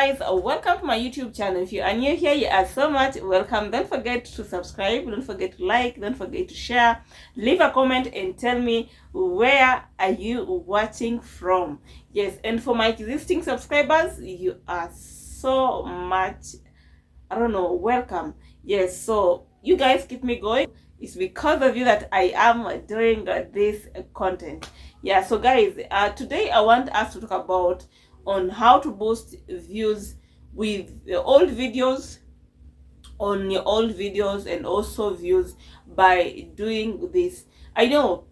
guys, welcome to my YouTube channel. If you are new here, you are so much welcome. Don't forget to subscribe, don't forget to like, don't forget to share, leave a comment and tell me where are you watching from. Yes, and for my existing subscribers, you are so much, welcome. Yes, so you guys keep me going. It's because of you that I am doing this content. Yeah, so guys, today I want us to talk about on how to boost views with the old videos, on your old videos, and also views by doing this. I know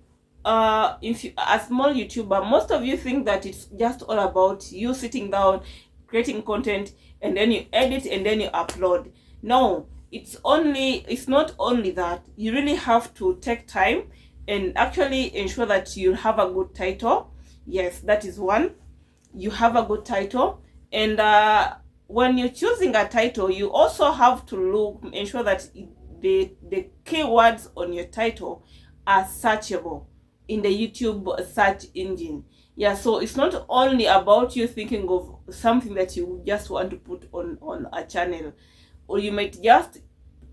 if you a small YouTuber, most of you think that it's just all about you sitting down, creating content, and then you edit and then you upload. No, it's not only that. You really have to take time and actually ensure that you have a good title. Yes, that is one. You have a good title, and when you're choosing a title, you also have to ensure that the keywords on your title are searchable in the YouTube search engine. Yeah, so it's not only about you thinking of something that you just want to put on a channel, or you might just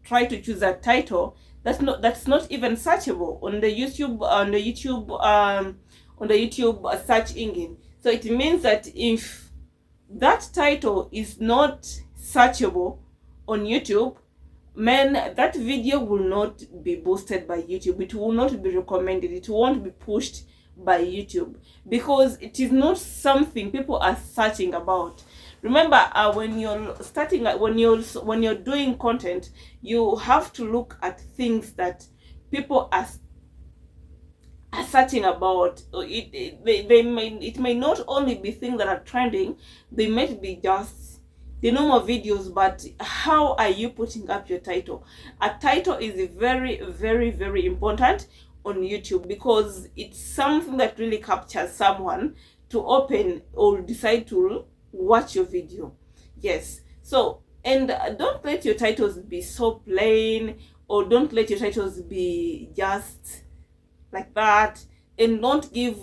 try to choose a title that's not even searchable on the YouTube search engine. So it means that if that title is not searchable on YouTube, man, that video will not be boosted by YouTube. It will not be recommended. It won't be pushed by YouTube because it is not something people are searching about. Remember, when you're doing content, you have to look at things that people are searching about. It may not only be things that are trending, they might be just the normal videos, but how are you putting up your title? A title is very, very, very important on YouTube because it's something that really captures someone to open or decide to watch your video. Yes, so, and don't let your titles be so plain, or don't let your titles be just like that, and don't give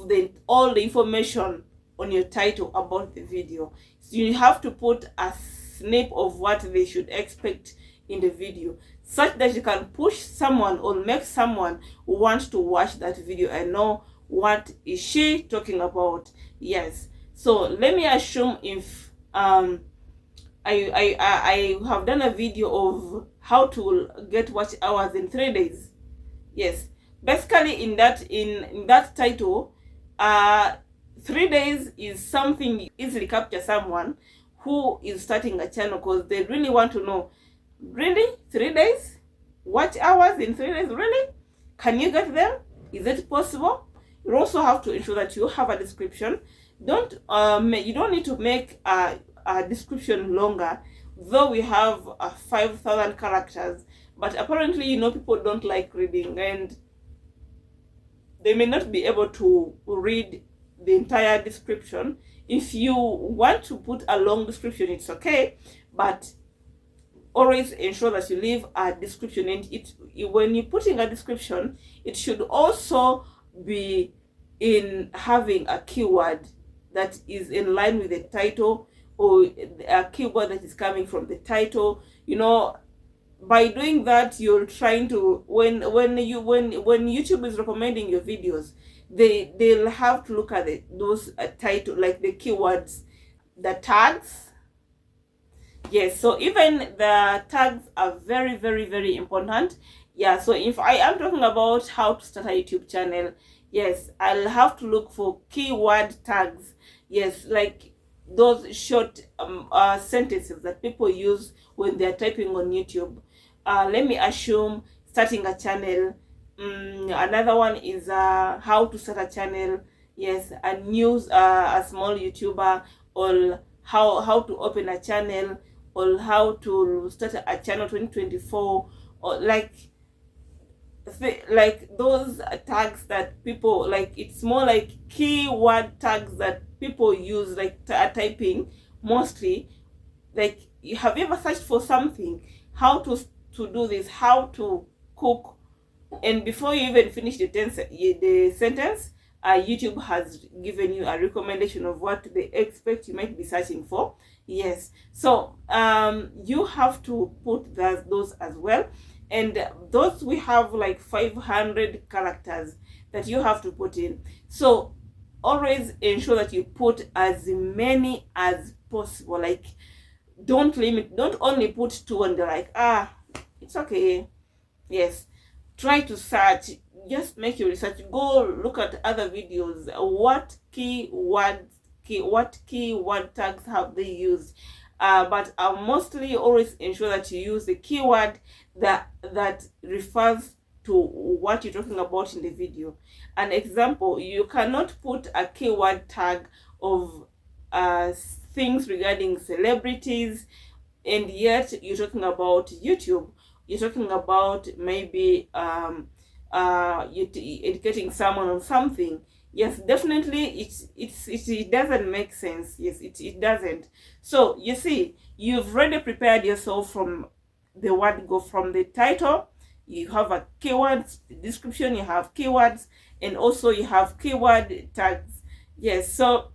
all the information on your title about the video. So you have to put a snip of what they should expect in the video, such that you can push someone or make someone want to watch that video and know what is she talking about. Yes, so let me assume if I have done a video of how to get watch hours in 3 days. Yes, basically in that title, 3 days is something easily capture someone who is starting a channel, because they really want to know, really, 3 days watch hours in 3 days, really, can you get them? Is it possible? You also have to ensure that you have a description. You don't need to make a description longer, though we have 5,000 characters, but apparently people don't like reading, and they may not be able to read the entire description. If you want to put a long description, it's okay, but always ensure that you leave a description. And when you're putting a description, it should also be in having a keyword that is in line with the title, or a keyword that is coming from the title. By doing that, you're trying to, when YouTube is recommending your videos, they'll have to look at those title, like the keywords, the tags. Yes, so even the tags are very, very, very important. Yeah, so if I am talking about how to start a YouTube channel, yes, I'll have to look for keyword tags. Yes, like those short sentences that people use when they're typing on YouTube. Let me assume starting a channel. Another one is how to start a channel. Yes, and news, a small YouTuber, or how to open a channel, or how to start a channel 2024, or like those tags that people like. It's more like keyword tags that people use, like typing mostly. Like, have you ever searched for something, how to do this, how to cook, and before you even finish the sentence, YouTube has given you a recommendation of what they expect you might be searching for. Yes, so you have to put those as well. And those, we have like 500 characters that you have to put in. So always ensure that you put as many as possible. Like, don't limit, don't only put 2 and they're like, it's okay. Yes, try to search, just make your research, go look at other videos. What keyword tags have they used? But mostly always ensure that you use the keyword that refers to what you're talking about in the video. An example, you cannot put a keyword tag of things regarding celebrities, and yet you're talking about YouTube. You're talking about maybe educating someone on something. Yes, definitely it doesn't make sense. Yes, it doesn't. So you see, you've already prepared yourself from the word go, from the title. You have a keywords description, you have keywords, and also you have keyword tags. Yes, so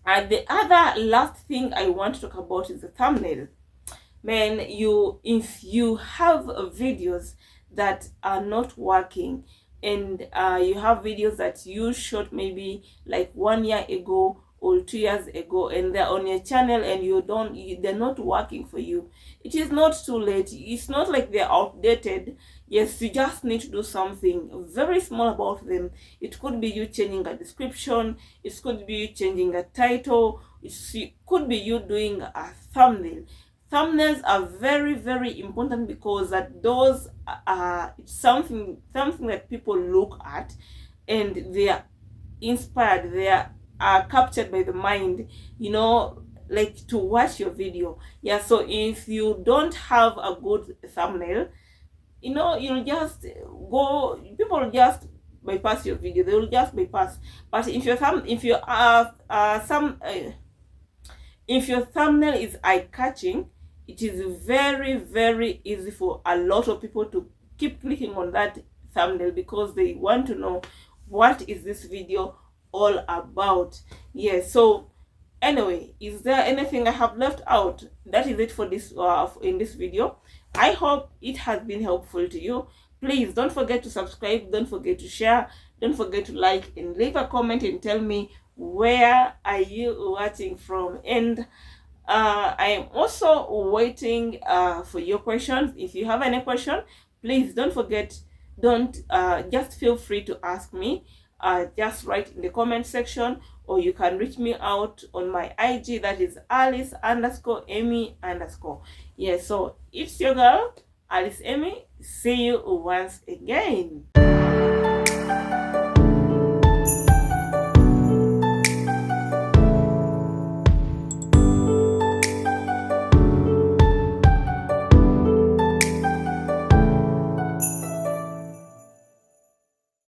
the other last thing I want to talk about is the thumbnail. Man, if you have videos that are not working, and you have videos that you shot maybe like 1 year ago or 2 years ago, and they're on your channel and they're not working for you, it is not too late. It's not like they're outdated. Yes, you just need to do something very small about them. It could be you changing a description, it could be you changing a title, it could be you doing a thumbnail. Thumbnails are very, very important, because that those are something that people look at and they are inspired, they are captured by the mind, like to watch your video. Yeah, so if you don't have a good thumbnail, you'll just go, people will just bypass your video, they will just bypass. But if your thumbnail is eye-catching, it is very, very easy for a lot of people to keep clicking on that thumbnail, because they want to know what is this video all about. Yes, so anyway, is there anything I have left out? That is it for this in this video. I hope it has been helpful to you. Please don't forget to subscribe, don't forget to share, don't forget to like, and leave a comment and tell me where are you watching from. And I am also waiting for your questions. If you have any question, please just feel free to ask me. Just write in the comment section, or you can reach me out on my IG, that is Alice_Emmy_. Yes, so it's your girl Alice Emmy. See you once again.